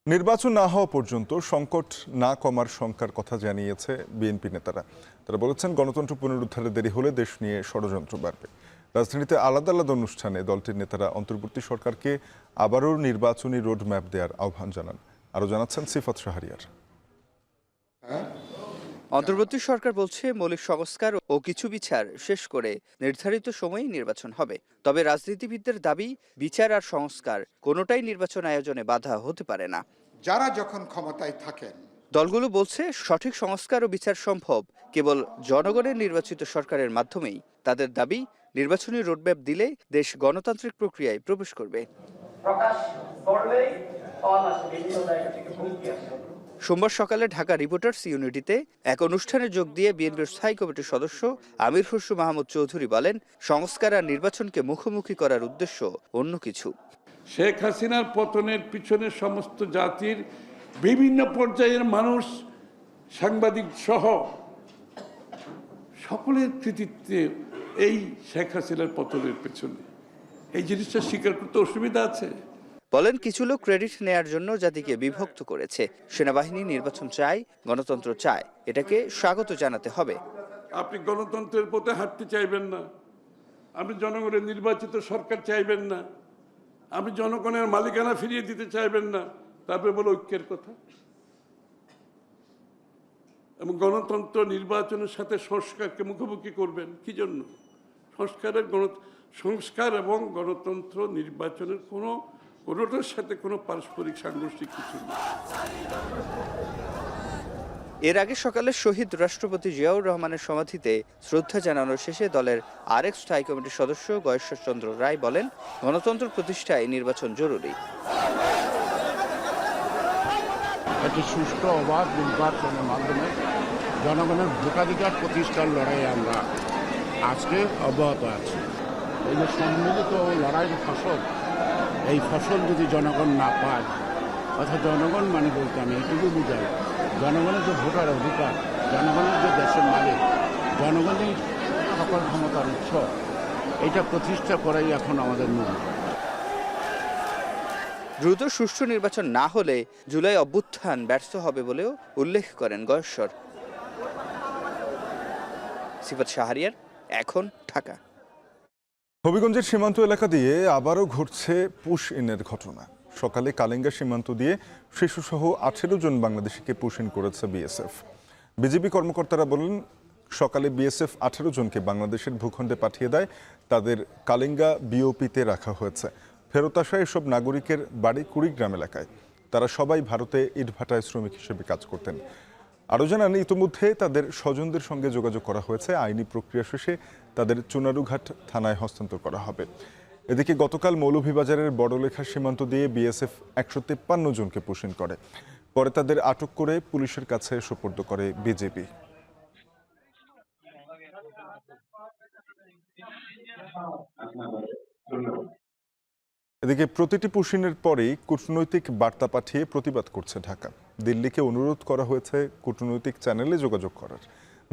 নির্বাচন না হওয়া পর্যন্ত সংকট না কমার শঙ্কার কথা জানিয়েছে বিএনপি নেতারা। তারা বলেছেন গণতন্ত্র পুনরুদ্ধারে দেরি হলে দেশ নিয়ে ষড়যন্ত্র বাড়বে। রাজধানীতে আলাদা আলাদা অনুষ্ঠানে দলটির নেতারা অন্তর্বর্তী সরকারকে আবারও নির্বাচনী রোডম্যাপ দেওয়ার আহ্বান জানান। আরও জানাচ্ছেন সিফাত শাহরিয়ার।
অন্তর্বর্তী সরকার বলছে মৌলিক সংস্কার ও কিছু বিচার শেষ করে নির্ধারিত সময়ে নির্বাচন হবে। তবে রাজনীতিবিদদের দাবি, বিচার আর সংস্কার কোনোটাই নির্বাচন আয়োজনে বাধা হতে পারে না।
যারা যখন ক্ষমতায় থাকেন,
দলগুলো বলছে সঠিক সংস্কার ও বিচার সম্ভব কেবল জনগণের নির্বাচিত সরকারের মাধ্যমেই। তাদের দাবি, নির্বাচনী রোডম্যাপ দিলে দেশ গণতান্ত্রিক প্রক্রিয়ায় প্রবেশ করবে। সোমবার সকালে ঢাকা রিপোর্টার্স ইউনিটিতে এক অনুষ্ঠানে যোগ দিয়ে বিএনপির স্থায়ী কমিটির সদস্য আমির খসরু মাহমুদ চৌধুরী বলেন, সংস্কার আর নির্বাচনকে মুখোমুখি করার উদ্দেশ্য অন্য কিছু।
শেখ হাসিনার পতনের পিছনে সমস্ত জাতির বিভিন্ন পর্যায়ের মানুষ, সাংবাদিক সহ সকলের কৃতিত্বে এই শেখ হাসিনার পতনের পেছনে। এই জিনিসটা স্বীকার করতে অসুবিধা আছে।
বলেন, কিছু লোক ক্রেডিট নেয়ার জন্য জাতিকে বিভক্ত করেছে। সেনাবাহিনী নির্বাচন চায়, গণতন্ত্র চায়, এটাকে স্বাগত জানাতে হবে।
আপনি গণতন্ত্রের পথে হাঁটতে চাইবেন না, আপনি জনগণের নির্বাচিত সরকার চাইবেন না, আপনি জনগণের মালিকানা ফিরিয়ে দিতে চাইবেন না, তারপরে বলে ঐক্যের কথা। এবং গণতন্ত্র নির্বাচনের সাথে সংস্কারকে মুখোমুখি করবেন কি জন্য? সংস্কার এবং গণতন্ত্র নির্বাচনের কোনোটার সাথে কোনো পারস্পরিক সাংঘর্ষিক কিছু নেই।
এর আগে সকালে শহীদ রাষ্ট্রপতি জিয়াউর রহমানের সমাধিতে শ্রদ্ধা জানানোর শেষে দলের আরেক স্থায়ী কমিটির সদস্য গয়েশ্বরচন্দ্র রায় বলেন, গণতন্ত্র প্রতিষ্ঠায় নির্বাচন জরুরি।
একটি সুষ্ঠু অবাধ নির্বাচনের মাধ্যমে জনগণের ভোটাধিকার প্রতিষ্ঠার লড়াই আমরা আজকে অব্যাহত আছি। এই যে সম্মিলিত লড়াইয়ের ফসল, এই ফসল যদি জনগণ না পায়, অর্থাৎ জনগণ মানে বলতে আমি এটুকু বুঝাই, জনগণের যে ভোটার অধিকার, জনগণের যে দেশের মালিক, জনগণই সকল ক্ষমতার উৎস, এটা প্রতিষ্ঠা করাই এখন আমাদের মূল।
দ্রুত সুষ্ঠু নির্বাচন না হলে জুলাই অভ্যুত্থান ব্যর্থ হবে বলেও উল্লেখ করেন গয়েশ্বর। সিফাত শাহরিয়ার, এখন, ঢাকা।
হবিগঞ্জের সীমান্ত এলাকা দিয়ে আবারও ঘটছে পুশ ইনের ঘটনা। সকালে কালিঙ্গা সীমান্ত দিয়ে শিশুসহ 18 জন বাংলাদেশিকে পুশ ইন করেছে বিএসএফ। বিজিবি কর্মকর্তারা বলেন, সকালে বিএসএফ 18 জনকে বাংলাদেশের ভূখণ্ডে পাঠিয়ে দেয়। তাদের কালিঙ্গা বিওপিতে রাখা হয়েছে। ফেরত আসা এসব নাগরিকের বাড়ি কুড়িগ্রাম এলাকায়। তারা সবাই ভারতে ইটভাটায় শ্রমিক হিসেবে কাজ করতেন। আরও জানান, ইতিমধ্যে তাদের স্বজনদের সঙ্গে যোগাযোগ করা হয়েছে। আইনি প্রক্রিয়া শেষে তাদের চুনারুঘাট থানায় হস্তান্তর করা হবে। এদিকে গতকাল মৌলভীবাজারের বড়লেখা সীমান্ত দিয়ে বিএসএফ 153 জনকে পুশিন করে। পরে তাদের আটক করে পুলিশের কাছে সোপর্দ করে বিজেপি। এদিকে প্রতিটি পুশিনের পরেই কূটনৈতিক বার্তা পাঠিয়ে প্রতিবাদ করছে ঢাকা। দিল্লিকে অনুরোধ করা হয়েছে কূটনৈতিক চ্যানেলে যোগাযোগ করার।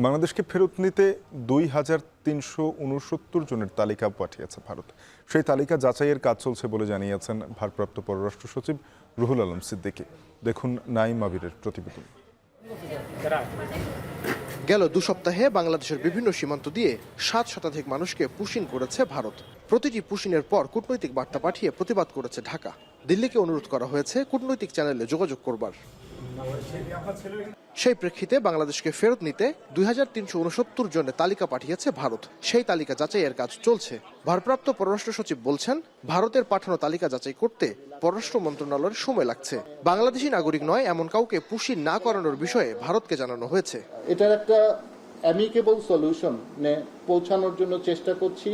বাংলাদেশকে ফেরত নিতে 2369 জনের তালিকা পাঠিয়েছে ভারত। সেই তালিকা যাচাইয়ের কাজ চলছে বলে জানিয়েছেন ভারপ্রাপ্ত পররাষ্ট্র সচিব রুহুল আলম সিদ্দিকী। দেখুন নাইম আবিরের প্রতিবেদন।
গেল 2 সপ্তাহে বাংলাদেশের বিভিন্ন সীমান্ত দিয়ে 7 শতাধিক মানুষকে পুশিন করেছে ভারত। প্রতিটি পুশিনের পর কূটনৈতিক বার্তা পাঠিয়ে প্রতিবাদ করেছে ঢাকা। দিল্লিকে অনুরোধ করা হয়েছে কূটনৈতিক চ্যানেলে যোগাযোগ করবার। সেই প্রেক্ষিতে বাংলাদেশকে ফেরত নিতে 2369 জনের তালিকা পাঠিয়েছে ভারত। সেই তালিকা যাচাইয়ের কাজ চলছে। ভারপ্রাপ্ত পররাষ্ট্র সচিব বলছেন, ভারতের পাঠানো তালিকা যাচাই করতে পররাষ্ট্র মন্ত্রণালয়ের সময় লাগছে। বাংলাদেশি নাগরিক নয় এমন কাউকে পুশিন না করানোর বিষয়ে ভারতকে জানানো হয়েছে।
এটার একটা অ্যামিকেবল সলিউশনে পৌঁছানোর জন্য চেষ্টা করছি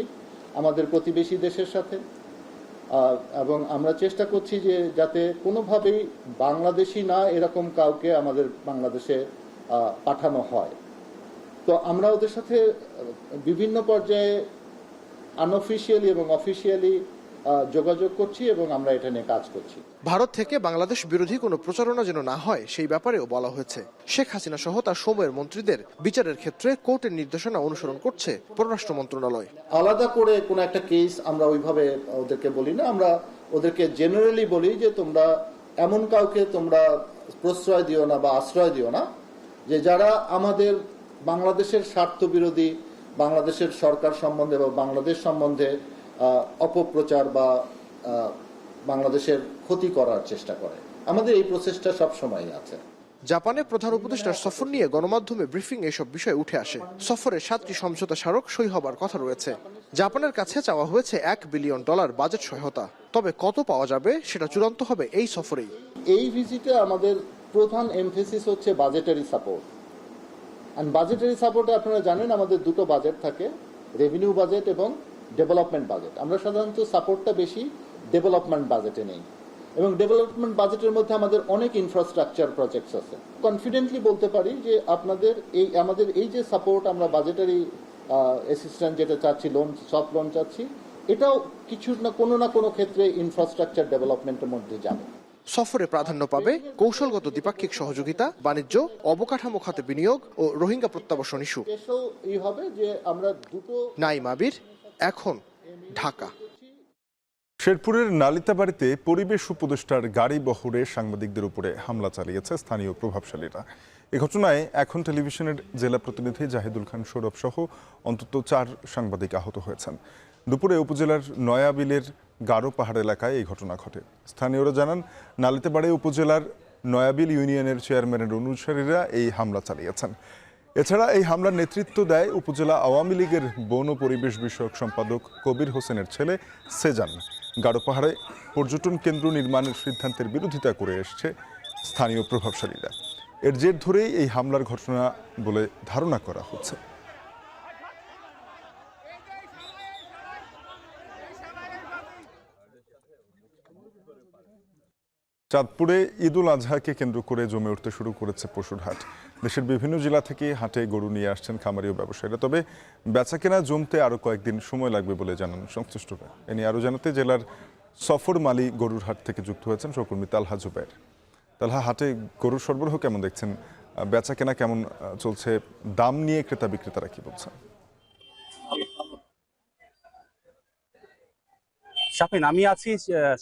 আমাদের প্রতিবেশী দেশের সাথে, এবং আমরা চেষ্টা করছি যে যাতে কোনোভাবেই বাংলাদেশি না এরকম কাউকে আমাদের বাংলাদেশে পাঠানো হয়। তো আমরা ওদের সাথে বিভিন্ন পর্যায়ে আনঅফিশিয়ালি এবং অফিশিয়ালি যোগাযোগ করছি এবং আমরা এটা নিয়ে কাজ করছি।
ভারত থেকে বাংলাদেশ বিরোধী কোনো প্রচারণা যেন না হয় সেই ব্যাপারেও বলা হয়েছে। শেখ হাসিনা সহ তার সময়ের মন্ত্রীদের বিচারের ক্ষেত্রে কোর্টের নির্দেশনা অনুসরণ করছে পররাষ্ট্র মন্ত্রণালয়।
আলাদা করে কোনো একটা কেস আমরা ওইভাবে ওদেরকে বলি না, আমরা ওদেরকে জেনারেলি বলি যে তোমরা এমন কাউকে তোমরা প্রশ্রয় দিও না বা আশ্রয় দিও না যে যারা আমাদের বাংলাদেশের স্বার্থ বিরোধী, বাংলাদেশের সরকার সম্বন্ধে বা বাংলাদেশ সম্বন্ধে অপপ্রচার বা বাংলাদেশের ক্ষতি করার চেষ্টা করে। আমাদের এই প্রচেষ্টা সবসময় আছে।
জাপানে প্রধান উপদেষ্টার সফর নিয়ে গণমাধ্যমে ব্রিফিং এসব বিষয় উঠে আসে। সফরে 7টি সমঝোতা স্মারক সই হবার কথা রয়েছে। জাপানের কাছে চাওয়া হয়েছে $1 বিলিয়ন বাজেট সহায়তা। তবে কত পাওয়া যাবে সেটা চূড়ান্ত হবে এই সফরেই।
এই ভিজিটে আমাদের প্রধান এমফেসিস হচ্ছে বাজেটারি সাপোর্ট। আর বাজেটারি সাপোর্টে আপনারা জানেন আমাদের দুটো বাজেট থাকে, রেভিনিউ বাজেট এবং ডেভেলপমেন্ট বাজেট। আমরা সাধারণত সাপোর্টটা বেশি ডেভেলপমেন্ট বাজেটে নেই, এবং ডেভেলপমেন্ট বাজেটের মধ্যে আমাদের অনেক ইনফ্রাস্ট্রাকচার প্রজেক্টস আছে। কনফিডেন্টলি বলতে পারি যে আপনাদের আমাদের এই যে সাপোর্ট, আমরা বাজেটারি অ্যাসিস্ট্যান্স যেটা চাচ্ছি, লোন, সফট লোন চাচ্ছি, এটাও কিছু না কোনো ক্ষেত্রে ইনফ্রাস্ট্রাকচার ডেভেলপমেন্টের মধ্যে যাবে।
সফরে প্রাধান্য পাবে কৌশলগত দ্বিপাক্ষিক সহযোগিতা, বাণিজ্য, অবকাঠামো খাতে বিনিয়োগ ও রোহিঙ্গা প্রত্যাবাসন ইস্যু। নাইম আবির, এখন, ঢাকা।
শেরপুরের নালিতাবাড়িতে পরিবেশ উপদেষ্টার গাড়ি বহরে সাংবাদিকদের উপরে হামলা চালিয়েছে স্থানীয় প্রভাবশালীরা। এ ঘটনায় এখন টেলিভিশনের জেলা প্রতিনিধি জাহিদুল খান সৌরভ সহ অন্তত 4 সাংবাদিক আহত হয়েছেন। দুপুরে উপজেলার নয়াবিলের গারো পাহাড় এলাকায় এই ঘটনা ঘটে। স্থানীয়রা জানান, নালিতাবাড়ি উপজেলার নয়াবিল ইউনিয়নের চেয়ারম্যানের অনুসারীরা এই হামলা চালিয়েছেন। এছাড়া এই হামলার নেতৃত্ব দেয় উপজেলা আওয়ামী লীগের বন ও পরিবেশ বিষয়ক সম্পাদক কবির হোসেনের ছেলে সেজান। গারো পাহাড়ে পর্যটন কেন্দ্র নির্মাণের সিদ্ধান্তের বিরোধিতা করে এসছে স্থানীয় প্রভাবশালীরা। এর জের ধরেই এই হামলার ঘটনা বলে ধারণা করা হচ্ছে। চাঁদপুরে ঈদুল আজহাকে কেন্দ্র করে জমে উঠতে শুরু করেছে পশুর হাট। দেশের বিভিন্ন জেলা থেকে হাটে গরু নিয়ে আসছেন খামারি ও ব্যবসায়ীরা। তবে বেচাকেনা জমতে আরও কয়েকদিন সময় লাগবে বলে জানান সংশ্লিষ্টরা। এ নিয়ে আরও জানাতে জেলার সফর মালি গরুর হাট থেকে যুক্ত হয়েছেন সহকর্মী তালহা জুবের। তালহা, হাটে গরুর সরবরাহ কেমন দেখছেন? বেচাকেনা কেমন চলছে? দাম নিয়ে ক্রেতা বিক্রেতারা কি বলছেন?
শাফিন, আমি আছি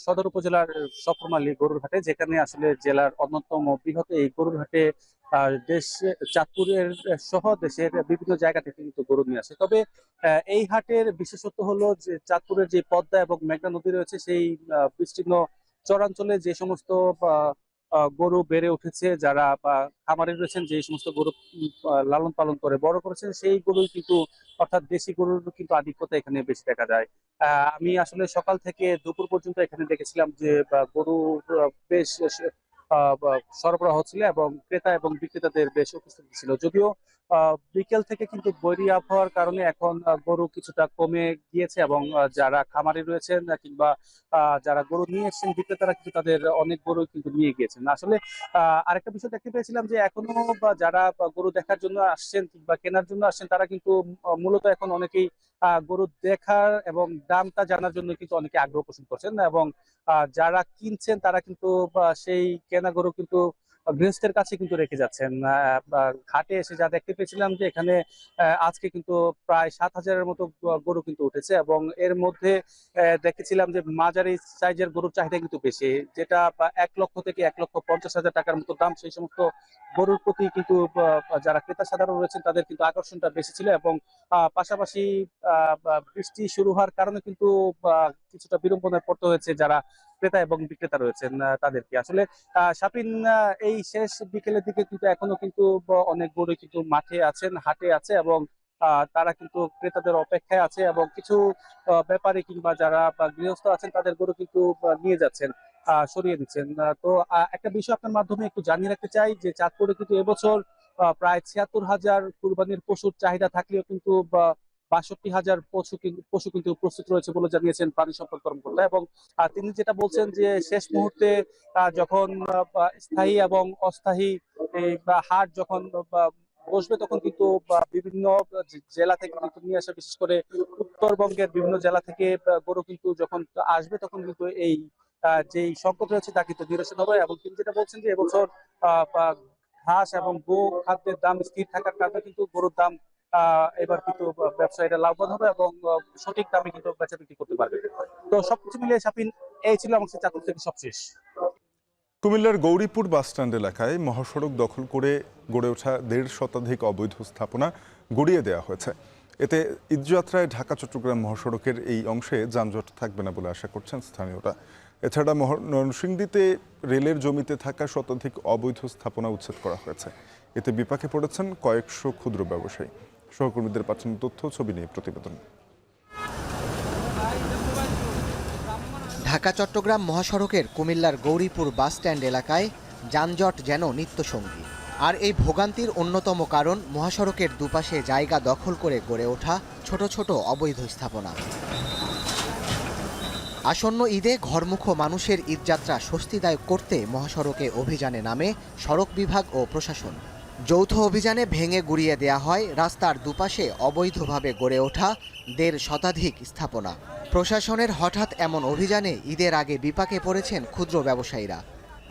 সদর উপজেলার সফরমালী গরুর হাটে, যেখানে আসলে জেলার অন্যতম বৃহৎ এই গরুর হাটে চাঁদপুরের সহ দেশের বিভিন্ন জায়গা থেকে কিন্তু গরু নিয়ে আসে। তবে এই হাটের বিশেষত্ব হলো যে চাঁদপুরের যে পদ্মা এবং মেঘনা নদী রয়েছে, সেই বিস্তীর্ণ চরাঞ্চলে যে সমস্ত গরু বেড়ে উঠেছে, যারা খামারে রয়েছেন, যে সমস্ত গরু লালন পালন করে বড় করেছেন, সেই গরুই কিন্তু অর্থাৎ দেশি গরুর কিন্তু আধিক্যতা এখানে বেশি দেখা যায়। আমি আসলে সকাল থেকে দুপুর পর্যন্ত এখানে দেখেছিলাম যে গরু বেশ সরবরাহ হচ্ছিল এবং ক্রেতা এবং বিক্রেতাদের বেশ উপস্থিতি ছিল। যদিও বিকেল থেকে কিন্তু বৈরী আবহাওয়ার কারণে এখন গরু কিছুটা কমে গিয়েছে এবং যারা খামারি রয়েছেন কিংবা যারা গরু নিয়ে এসেছেন বিক্রেতারা কিন্তু তাদের অনেক গরু কিন্তু নিয়ে গিয়েছেন। আসলে আরেকটা বিষয় দেখতে পেয়েছিলাম যে এখনো যারা গরু দেখার জন্য আসছেন কিংবা কেনার জন্য আসছেন, তারা কিন্তু মূলত এখন অনেকেই গরু দেখার এবং দামটা জানার জন্য কিন্তু অনেকে আগ্রহ পোষণ করছেন এবং যারা কিনছেন তারা কিন্তু সেই কেনা গরু কিন্তু গৃহস্থের কাছে কিন্তু রেখে যাচ্ছেন। ঘাটে এসে যা দেখতে পেয়েছিলাম যে এখানে আজকে কিন্তু প্রায় 7,000-এর মতো গরু কিন্তু উঠেছে এবং এর মধ্যে দেখেছিলাম যে মাঝারি সাইজের গরুর চাহিদা কিন্তু বেশি, যেটা 1 লক্ষ থেকে 1,50,000 টাকার মতো দাম। সেই সমস্ত গরুর প্রতি কিন্তু যারা ক্রেতা সাধারণ রয়েছেন তাদের কিন্তু আকর্ষণটা বেশি ছিল এবং পাশাপাশি বৃষ্টি শুরু হওয়ার কারণে কিন্তু কিছুটা বিড়ম্বনায় পড়তে হয়েছে যারা ক্রেতা এবং বিক্রেতা রয়েছেন তাদেরকে। আসলে শাপিন এই শেষ বিকেলের দিকে কিন্তু এখনো কিন্তু অনেক গরু কিন্তু মাঠে আছেন, হাটে আছে এবং তারা কিন্তু ক্রেতাদের অপেক্ষায় আছে এবং কিছু ব্যাপারী কিংবা যারা গৃহস্থ আছেন তাদের গরু কিন্তু নিয়ে যাচ্ছেন, সরিয়ে দিচ্ছেন। তো একটা বিষয় আপনার মাধ্যমে একটু জানিয়ে রাখতে চাই যে চাঁদপুরে কিন্তু এবছর প্রায় 76,000 কুরবানির পশুর চাহিদা থাকলেও কিন্তু 62,000 পশু কিন্তু প্রস্তুত রয়েছে বলে জানিয়েছেন প্রাণী সম্পদ কর্মকর্তা এবং তিনি যেটা বলছেন যে শেষ মুহূর্তে যখন স্থায়ী এবং অস্থায়ী হাট যখন বসবে তখন কিন্তু বিভিন্ন জেলা থেকে কিন্তু নিয়ে আসা, বিশেষ করে উত্তরবঙ্গের বিভিন্ন জেলা থেকে গরু কিন্তু যখন আসবে তখন কিন্তু এই যে সংকট রয়েছে তা কিন্তু নিরসন হবে এবং তিনি যেটা বলছেন যে এবছর ঘাস এবং গো খাদ্যের দাম স্থির থাকার কারণে কিন্তু গরুর দাম এবার কিন্তু ব্যবসায়ীরা লাভবান হবে এবং সঠিক দামে কিন্তু বেচা বিক্রি করতে পারবে। তো সবকিছু মিলিয়ে শাপিন এই ছিল আমার চাঁদপুর থেকে সবশেষ।
কুমিল্লার গৌরীপুর বাসস্ট্যান্ড এলাকায় মহাসড়ক দখল করে গড়ে ওঠা 1.5 শতাধিক অবৈধ স্থাপনা গুড়িয়ে দেওয়া হয়েছে। এতে ঈদযাত্রায় ঢাকা চট্টগ্রাম মহাসড়কের এই অংশে যানজট থাকবে না বলে আশা করছেন স্থানীয়রা। এছাড়া নরসিংদীতে রেলের জমিতে থাকা শতাধিক অবৈধ স্থাপনা উচ্ছেদ করা হয়েছে। এতে বিপাকে পড়েছেন কয়েকশো ক্ষুদ্র ব্যবসায়ী। সহকর্মীদের পাঠানো তথ্য ছবি নিয়ে প্রতিবেদন।
ঢাকা চট্টগ্রাম মহাসড়কের কুমিল্লার গৌরীপুর বাসস্ট্যান্ড এলাকায় যানজট যেন নিত্যসঙ্গী। আর এই ভোগান্তির অন্যতম কারণ মহাসড়কের দুপাশে জায়গা দখল করে গড়ে ওঠা ছোট ছোট অবৈধ স্থাপনা। আসন্ন ঈদে ঘরমুখ মানুষের ঈদযাত্রা স্বস্তিদায়ক করতে মহাসড়কে অভিযানে নামে সড়ক বিভাগ ও প্রশাসন। যৌথ অভিযানে ভেঙে গুড়িয়ে দেয়া হয় রাস্তার দুপাশে অবৈধভাবে গড়ে ওঠা 1.5 শতাধিক স্থাপনা। প্রশাসনের হঠাৎ এমন অভিযানে ঈদের আগে বিপাকে পড়েছেন ক্ষুদ্র ব্যবসায়ীরা।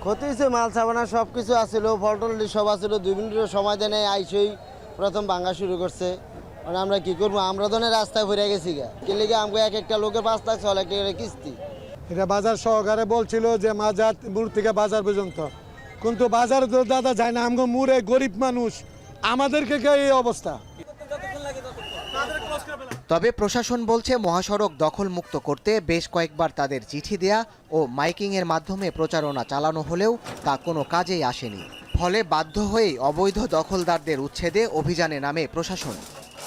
ক্ষতি হয়েছে, মাল সাবানা সব কিছু আসছিল, ফলটল সব আসছিল, 2 মিনিটের সময় দেয় আইসই প্রথম ভাঙা শুরু করছে। মানে আমরা কি করবো, আমরা তো রাস্তায় ঘুরে গেছি গা কেলিগে আমাকে এক একটা লোকের 5 লাখ 6 লাখ টাকা কিস্তি।
এটা বাজার সহকারে বলছিল যে মাজার মুর থেকে বাজার পর্যন্ত, কিন্তু বাজার তো দাদা যায় না, আমগো মুরে গরিব মানুষ, আমাদেরকে এই অবস্থা।
তবে প্রশাসন বলছে মহাসড়ক দখলমুক্ত করতে বেশ কয়েকবার তাদের চিঠি দেয়া ও মাইকিংয়ের মাধ্যমে প্রচারণা চালানো হলেও তা কোনো কাজেই আসেনি। ফলে বাধ্য হয়েই অবৈধ দখলদারদের উচ্ছেদে অভিযানে নামে প্রশাসন।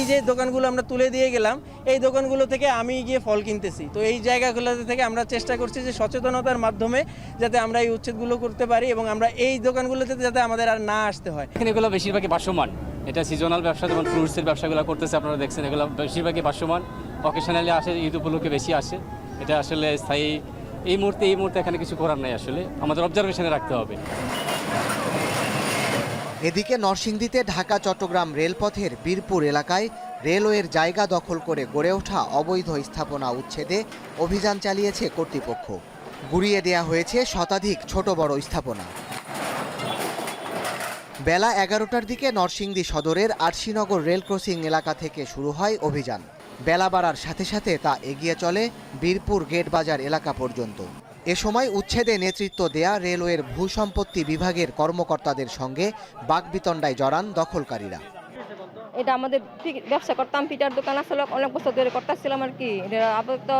এই যে দোকানগুলো আমরা তুলে দিয়ে গেলাম, এই দোকানগুলো থেকে আমি গিয়ে ফল কিনতেছি। তো এই জায়গাগুলো থেকে আমরা চেষ্টা করছি যে সচেতনতার মাধ্যমে যাতে আমরা এই উচ্ছেদগুলো করতে পারি এবং আমরা এই দোকানগুলোতে যাতে আমাদের আর না আসতে হয়।
এখানে এগুলো বেশিরভাগই ভাসমান, এটা সিজনাল ব্যবসা, যেমন ফ্রুটসের ব্যবসাগুলো করতেছে আপনারা দেখছেন, এগুলো বেশিরভাগই ভাসমান। অকেশনালি আসে, ঈদ উপলক্ষে বেশি আসে। এটা আসলে স্থায়ী এই মুহূর্তে এখানে কিছু করার নাই, আসলে আমাদের অবজারভেশনে রাখতে হবে।
এদিকে নরসিংদীতে ঢাকা চট্টগ্রাম রেলপথের বীরপুর এলাকায় রেলওয়ের জায়গা দখল করে গড়ে ওঠা অবৈধ স্থাপনা উচ্ছেদে অভিযান চালিয়েছে কর্তৃপক্ষ। গুড়িয়ে দেয়া হয়েছে শতাধিক ছোট বড় স্থাপনা। বেলা 11টার দিকে নরসিংদী সদরের আরশিনগর রেল ক্রসিং এলাকা থেকে শুরু হয় অভিযান। বেলা বাড়ার সাথে সাথে তা এগিয়ে চলে বীরপুর গেট বাজার এলাকা পর্যন্ত। এ সময় উচ্ছেদে নেতৃত্ব দেয়া রেলওয়ের ভূসম্পত্তি বিভাগের কর্মকর্তাদের সঙ্গে বাকবিতণ্ডায় জড়ান দখলকারীরা।
এটা আমাদের ব্যবসা করতাম, পিঠার দোকান আসলে অনেক বছর ধরে করতেছিলাম আর কি। আপাতত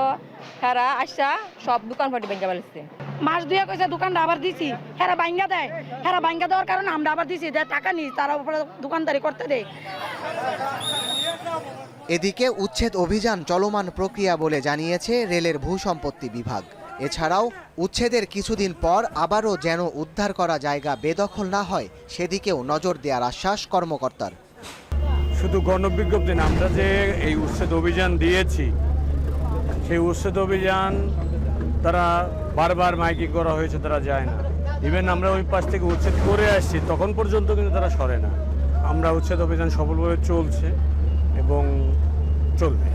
হেরা আসা সব দোকান পাটি ভেঙে ফেলেছে।
মাস দুয়ে কইছে দোকানটা আবার দিছি, হেরা ভাঙ্গা দেয়, হেরা ভাঙ্গা দেওয়ার কারণে আমরা আবার দিছি, টাকা নিই তারা উপরে দোকানদারি করতে দেয়।
এদিকে উচ্ছেদ অভিযান চলমান প্রক্রিয়া বলে জানিয়েছে রেলের ভূসম্পত্তি বিভাগ। এছাড়াও উচ্ছেদের কিছুদিন পর আবারও যেন উদ্ধার করা জায়গা বেদখল না হয় সেদিকেও নজর দেওয়ার আশ্বাস কর্মকর্তার।
শুধু গণবিজ্ঞপ্তি না, আমরা যে এই উচ্ছেদ অভিযান দিয়েছি সেই উচ্ছেদ অভিযান তারা বারবার মাইকিং করা হয়েছে, তারা যায় না। ইভেন আমরা ওই পাশ থেকে উচ্ছেদ করে আসছি তখন পর্যন্ত কিন্তু তারা সরে না। আমরা উচ্ছেদ অভিযান সফলভাবে চলছে এবং চলবে।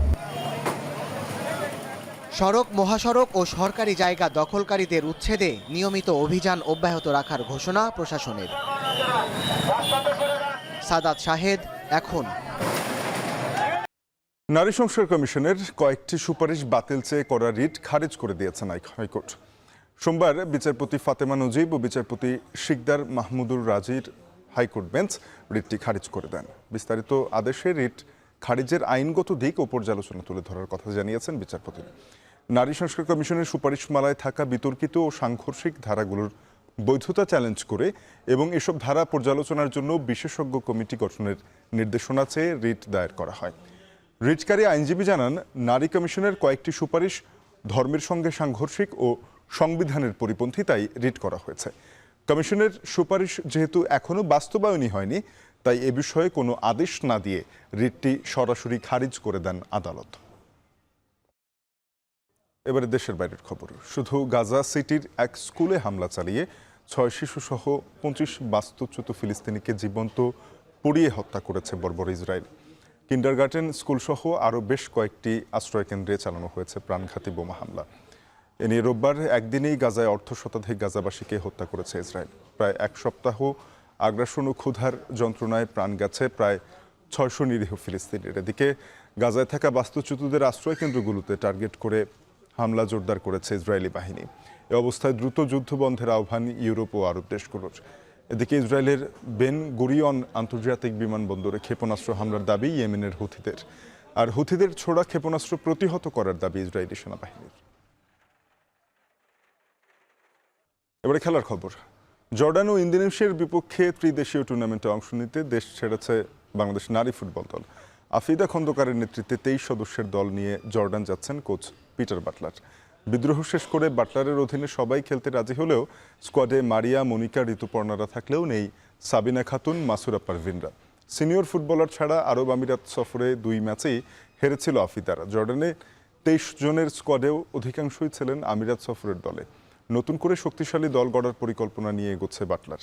সড়ক, মহাসড়ক ও সরকারি জায়গা দখলকারীদের উচ্ছেদে নিয়মিত অভিযান অব্যাহত রাখার ঘোষণা প্রশাসনের। সাদাত শাহেদ, এখন।
নারী সংস্কার কমিশনের কয়েকটি সুপারিশ বাতিল চেয়ে করা রিট খারিজ করে দিয়েছেন হাইকোর্ট। সোমবার বিচারপতি ফাতেমা নজিব ও বিচারপতি শিকদার মাহমুদুর রাজির হাইকোর্ট বেঞ্চ রিটটি খারিজ করে দেন। বিস্তারিত আদেশে রিট খারিজের আইনগত দিক ও পর্যালোচনা তুলে ধরার কথা জানিয়েছেন বিচারপতি। নারী সংস্কার কমিশনের সুপারিশমালায় থাকা বিতর্কিত ও সাংঘর্ষিক ধারাগুলোর বৈধতা চ্যালেঞ্জ করে এবং এসব ধারা পর্যালোচনার জন্য বিশেষজ্ঞ কমিটি গঠনের নির্দেশনা চেয়ে রিট দায়ের করা হয়। রিটকারী আইনজীবী জানান, নারী কমিশনের কয়েকটি সুপারিশ ধর্মের সঙ্গে সাংঘর্ষিক ও সংবিধানের পরিপন্থী, তাই রিট করা হয়েছে। কমিশনের সুপারিশ যেহেতু এখনও বাস্তবায়নই হয়নি, তাই এ বিষয়ে কোনো আদেশ না দিয়ে রিটটি সরাসরি খারিজ করে দেন আদালত। এবারে দেশের বাইরের খবর। শুধু গাজা সিটির এক স্কুলে হামলা চালিয়ে 6 শিশুসহ 25 বাস্তুচ্যুত ফিলিস্তিনিকে জীবন্ত পুড়িয়ে হত্যা করেছে বর্বর ইসরায়েল। কিন্ডারগার্টেন স্কুলসহ আরও বেশ কয়েকটি আশ্রয়কেন্দ্রে চালানো হয়েছে প্রাণঘাতী বোমা হামলা। এ নিয়ে রোববার একদিনেই গাজায় অর্ধশতাধিক গাজাবাসীকে হত্যা করেছে ইসরায়েল। প্রায় এক সপ্তাহ আগ্রাসন ও ক্ষুধার যন্ত্রণায় প্রাণ গেছে প্রায় 600 নিরীহ ফিলিস্তিনির। এদিকে গাজায় থাকা বাস্তুচ্যুতদের আশ্রয়কেন্দ্রগুলোতে টার্গেট করে হামলা জোরদার করেছে ইসরায়েলি বাহিনী। এ অবস্থায় দ্রুত যুদ্ধ বন্ধের আহ্বান ইউরোপ ও আরব দেশগুলোর। এদিকে ইসরায়েলের বেন গুরিয়ন আন্তর্জাতিক বিমানবন্দরে ক্ষেপণাস্ত্র হামলার দাবি ইয়েমেনের হুথিদের, আর হুথিদের ছোড়া ক্ষেপণাস্ত্র প্রতিহত করার দাবি ইসরায়েলি সেনাবাহিনীর। এবারে খেলার খবর। জর্ডান ও ইন্দোনেশিয়ার বিপক্ষে ত্রিদেশীয় টুর্নামেন্টে অংশ নিতে দেশ ছেড়েছে বাংলাদেশ নারী ফুটবল দল। আফিদা খন্দকারের নেতৃত্বে 23 সদস্যের দল নিয়ে জর্ডান যাচ্ছেন কোচ পিটার বাটলার। বিদ্রোহ শেষ করে বাটলারের অধীনে সবাই খেলতে রাজি হলেও স্কোয়াডে মারিয়া, মনিকা, ঋতুপর্ণারা থাকলেও নেই সাবিনা খাতুন, মাসুরা পারভিনরা। সিনিয়র ফুটবলার ছাড়া আরব আমিরাত সফরে 2 ম্যাচেই হেরেছিল আফিদারা। জর্ডানে 23 জনের স্কোয়াডেও অধিকাংশই ছিলেন আমিরাত সফরের দলে। নতুন করে শক্তিশালী দল গড়ার পরিকল্পনা নিয়ে এগোচ্ছে বাটলার।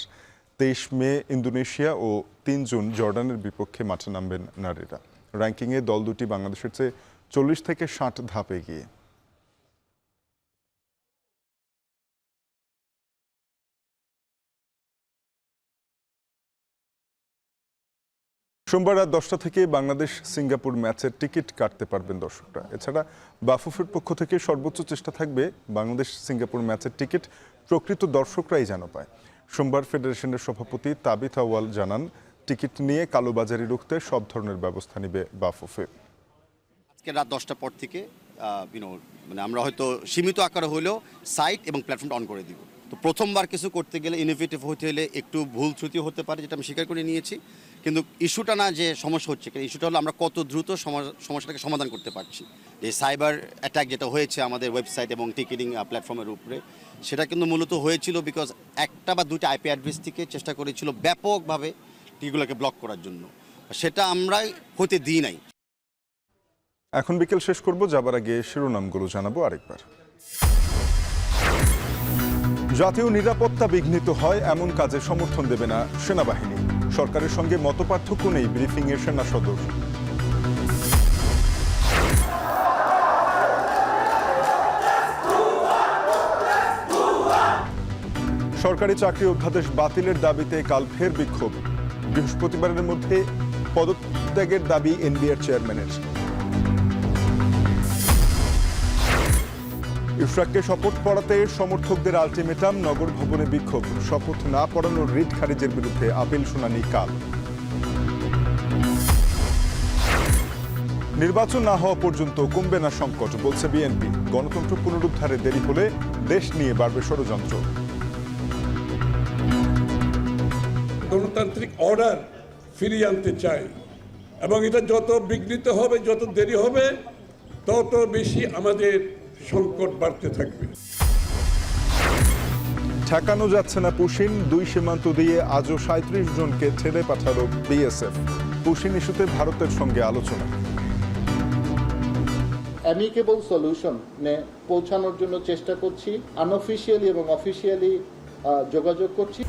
23 মে ইন্দোনেশিয়া ও 3 জুন জর্ডানের বিপক্ষে মাঠে নামবেন নারীরা। র্যাঙ্কিংয়ে দল দুটি বাংলাদেশের চেয়ে 40 থেকে 60 ধাপ এগিয়ে। সোমবার রাত 10টা থেকে বাংলাদেশ সিঙ্গাপুর ম্যাচের টিকিট কাটতে পারবেন দর্শকরা। এছাড়া বাফুফের পক্ষ থেকে সর্বোচ্চ চেষ্টা থাকবে বাংলাদেশ সিঙ্গাপুর ম্যাচের টিকিট প্রকৃত দর্শকরাই যেন পায়। সোমবার ফেডারেশনের সভাপতি তাবিথ আওয়াল জানান, টিকিট নিয়ে কালোবাজারি রুখতে সব ধরনের ব্যবস্থা নেবে বাফুফে।
আজকে রাত 10টার পর থেকে মানে আমরা হয়তো সীমিত আকারে হলেও সাইট এবং প্ল্যাটফর্মটা অন করে দিব। তো প্রথমবার কিছু করতে গেলে ইনোভেটিভ হতে হলে একটু ভুল ত্রুটি হতে পারে, যেটা আমি স্বীকার করে নিয়েছি। কিন্তু ইস্যুটা না যে সমস্যা হচ্ছে, ইস্যুটা হলো আমরা কত দ্রুত সমস্যাটাকে সমাধান করতে পারছি। এই সাইবার অ্যাটাক যেটা হয়েছে আমাদের ওয়েবসাইট এবং টিকিটিং প্ল্যাটফর্মের উপরে, সেটা কিন্তু মূলত হয়েছিল বিকজ একটা বা দুইটা আইপি অ্যাড্রেস থেকে চেষ্টা করেছিল ব্যাপকভাবে টিকিগুলোকে ব্লক করার জন্য। সেটা আমরা হতে দিই নাই।
এখন বিকেল শেষ করব, যাবার আগে শিরোনামগুলো জানাবো আরেকবার। জাতীয় নিরাপত্তা বিঘ্নিত হয় এমন কাজে সমর্থন দেবে না সেনাবাহিনী। সরকারের সঙ্গে মতপার্থক্য নেই ব্রিফিংয়ে সেনা সদর। সরকারি চাকরি অধ্যাদেশ বাতিলের দাবিতে কাল ফের বিক্ষোভ। বৃহস্পতিবারের মধ্যে পদত্যাগের দাবি এনবিআর চেয়ারম্যানের। ইশরাককে শপথ পড়াতে সমর্থকদের আলটিমেটাম, নগর ভবনে বিক্ষোভ। শপথ না পড়ানোর রিট খারিজের বিরুদ্ধে আপিল শুনানি কাল। নির্বাচন না হওয়া পর্যন্ত কমবে না সংকট বলছে বিএনপি। গণতন্ত্র পুনরুদ্ধারে দেরি হলে দেশ নিয়ে বাড়বে ষড়যন্ত্র।
গণতান্ত্রিক অর্ডার ফিরিয়ে আনতে চাই এবং এটা যত বিঘ্নিত হবে, যত দেরি হবে, তত বেশি আমাদের সংকট বাড়তে থাকবে।
ঠেকানো যাচ্ছে না পুশিন, 2 সীমান্ত দিয়ে আজও 37 জনকে ছেড়ে পাঠালো বিএসএফ। পুশিন ইস্যুতে ভারতের সঙ্গে আলোচনা।
অ্যামিকেবল সলিউশনে পৌঁছানোর জন্য চেষ্টা করছি, আনঅফিশিয়ালি এবং অফিশিয়ালি যোগাযোগ করছি।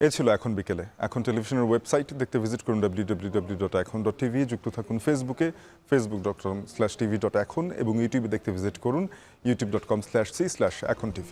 এ ছিল এখন বিকেলে। এখন টেলিভিশনের ওয়েবসাইট দেখতে ভিজিট করুন www.ekhon.tv। যুক্ত থাকুন ফেসবুকে facebook.com/tv.ekhon এবং ইউটিউবে দেখতে ভিজিট করুন youtube.com/c/ekhon tv।